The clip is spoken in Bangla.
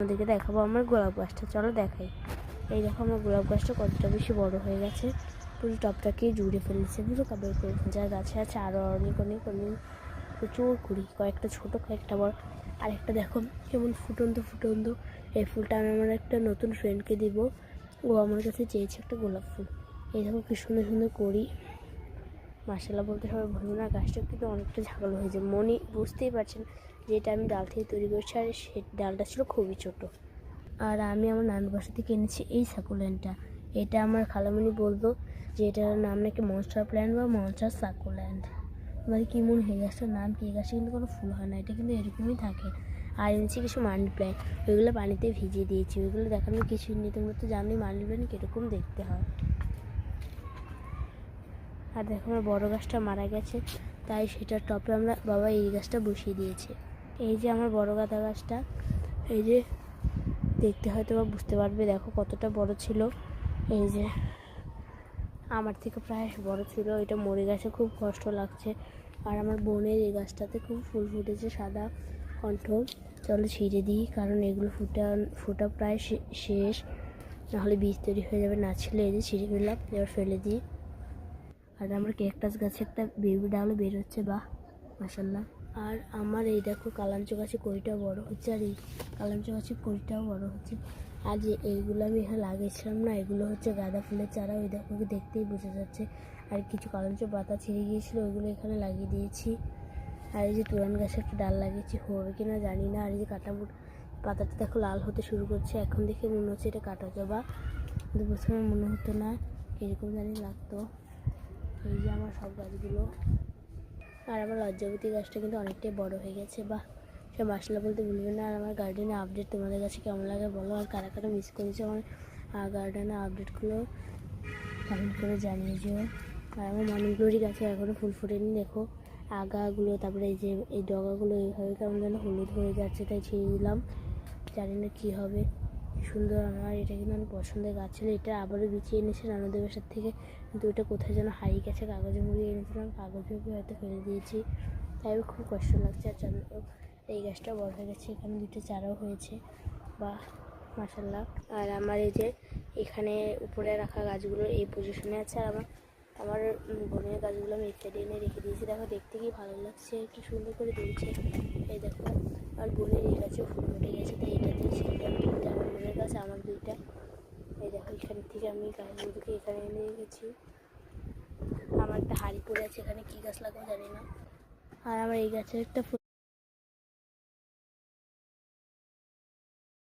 আমাদেরকে দেখাবো আমার গোলাপ গাছটা, চলো দেখাই। এই দেখো আমার গোলাপ গাছটা কতটা বেশি বড় হয়ে গেছে, পুরো টপটাকে জুড়ে ফেলেছে, পুরো কাবার করে যা গাছে আছে আরও অনেক অনেক অনেক প্রচুর কুড়ি, কয়েকটা ছোটো কয়েকটা বড়। আর একটা দেখো কেমন ফুটন্ত ফুটন্ত, এই ফুলটা আমি আমার একটা নতুন ফ্রেন্ডকে দিব, ও আমার কাছে চেয়েছে একটা গোলাপ ফুল। এই দেখো কি সুন্দর সুন্দর করি, মাশাআল্লাহ বলতে সবাই ভুলবো না। গাছটা কিন্তু অনেকটা ঝাঁকালো হয়েছে, মনে বুঝতেই পারছেন যে এটা আমি ডাল থেকে তৈরি করছি, আর সে ডালটা ছিল খুবই ছোট। আর আমি আমার নানুর বাসা থেকে এনেছি এই সাকুল্যান্ডটা। এটা আমার খালামণি বলতো যে এটার নাম নাকি মনস্টার প্ল্যান্ট বা মনস্টার সাকুল্যান্ড। মানে কি মনে হয় গাছটার নাম কি, গাছটা কিন্তু কোনো ফুল হয় না, এটা কিন্তু এরকমই থাকে। আর এনেছি কিছু মানি প্ল্যান্ট, ওইগুলো পানিতে ভিজিয়ে দিয়েছি, ওইগুলো দেখানোর কিছুই নেই, তোমরা তো জানোই মানি প্ল্যান্ট কীরকম দেখতে হয়। আর দেখো আমার বড়ো গাছটা মারা গেছে, তাই সেটার টপে আমরা বাবা এই গাছটা বসিয়ে দিয়েছে। এই যে আমার বড় গাঁদা গাছটা, এই যে দেখতে হয়তো বা বুঝতে পারবে, দেখো কতটা বড় ছিল। এই যে আমার থেকে প্রায় বড় ছিল, এটা মরে গেছে, খুব কষ্ট লাগছে। আর আমার বোনের এই গাছটাতে খুব ফুল ফুটেছে সাদা কণ্ঠ, চলো ছিঁড়ে দিই, কারণ এগুলো ফোটা প্রায় শেষ, নাহলে বীজ তৈরি হয়ে যাবে, না ছিলে এই যে ছিঁড়ে ফেললাম, এবার ফেলে দিই। আর আমার ক্যাকটাস গাছে একটা বেবি ডালও বের হচ্ছে, বাহ মাশাআল্লাহ। আর আমার এই দেখো কালাঞ্চ গাছে কড়িটাও বড় হচ্ছে, আর এই কালাঞ্চ গাছে কড়িটাও বড় হচ্ছে। আর যে এইগুলো আমি এখানে লাগিয়েছিলাম না, এগুলো হচ্ছে গাঁদা ফুলের চারা, ওই দেখো দেখতেই বোঝা যাচ্ছে। আর কিছু কালাঞ্চ পাতা ছিঁড়ে গিয়েছিলো, ওইগুলো এখানে লাগিয়ে দিয়েছি। আর এই যে তুরান গাছে একটা ডাল লাগিয়েছি, হবে কিনা জানি না। আর এই যে কাঁটাবুট পাতাটা দেখো লাল হতে শুরু করছে, এখন দেখে মনে হচ্ছে এটা কাটা জবা, কিন্তু প্রথমে মনে হতো না, এরকম জানি লাগতো। এই যে আমার সব গাছগুলো। আর আমার লজ্জাবতী গাছটা কিন্তু অনেকটাই বড় হয়ে গেছে, বা সে মাশাআল্লাহ বলতে ভুলবে না। আর আমার গার্ডেনে আপডেট তোমাদের কাছে কেমন লাগে বলো, আর কারা কারা মিস করেছে আমার গার্ডেনে আপডেটগুলো কমেন্ট করে জানিয়ে দিও। আর আমার মানি গ্লোরি গাছে এখনও ফুল ফোটেনি, দেখো আগাগুলো, তারপরে এই যে এই ডগাগুলো এইভাবে কেমন যেন হলুদ হয়ে যাচ্ছে, তাই ছিঁড়ে দিলাম, জানি না কী হবে। সুন্দর, আমার এটা কিন্তু অনেক পছন্দের গাছ ছিল, এটা আবারও বিছিয়ে এনেছে নানুদের বাসার থেকে, কিন্তু ওটা কোথায় যেন হারিয়ে গেছে, কাগজে মুড়িয়ে এনেছিলাম, কাগজে হয়তো ফেলে দিয়েছি, তাই খুব কষ্ট লাগছে। আর এই গাছটাও বড় হয়ে গেছে, এখানে দুটো চারাও হয়েছে, বা মাশাআল্লাহ। আর আমার এই যে এখানে উপরে রাখা গাছগুলো এই পজিশনে আছে, আর আমার বোনের গাছগুলো আমি ইত্যাদি এনে রেখে দিয়েছি, দেখো দেখতে কি ভালো লাগছে, কি সুন্দর করে দিয়েছে। এই দেখো আর বোনের এই গাছে ফুল ফুটে গেছে, তাই এটা দিয়েছি, আমার বোনের গাছ আমার দুইটা। এই দেখো এখান থেকে আমি গাছগুলোকে এখানে এনে রেখেছি। আমার একটা হাঁড়ি পড়ে আছে, এখানে কী গাছ লাগাবো জানি না। আর আমার এই গাছের একটা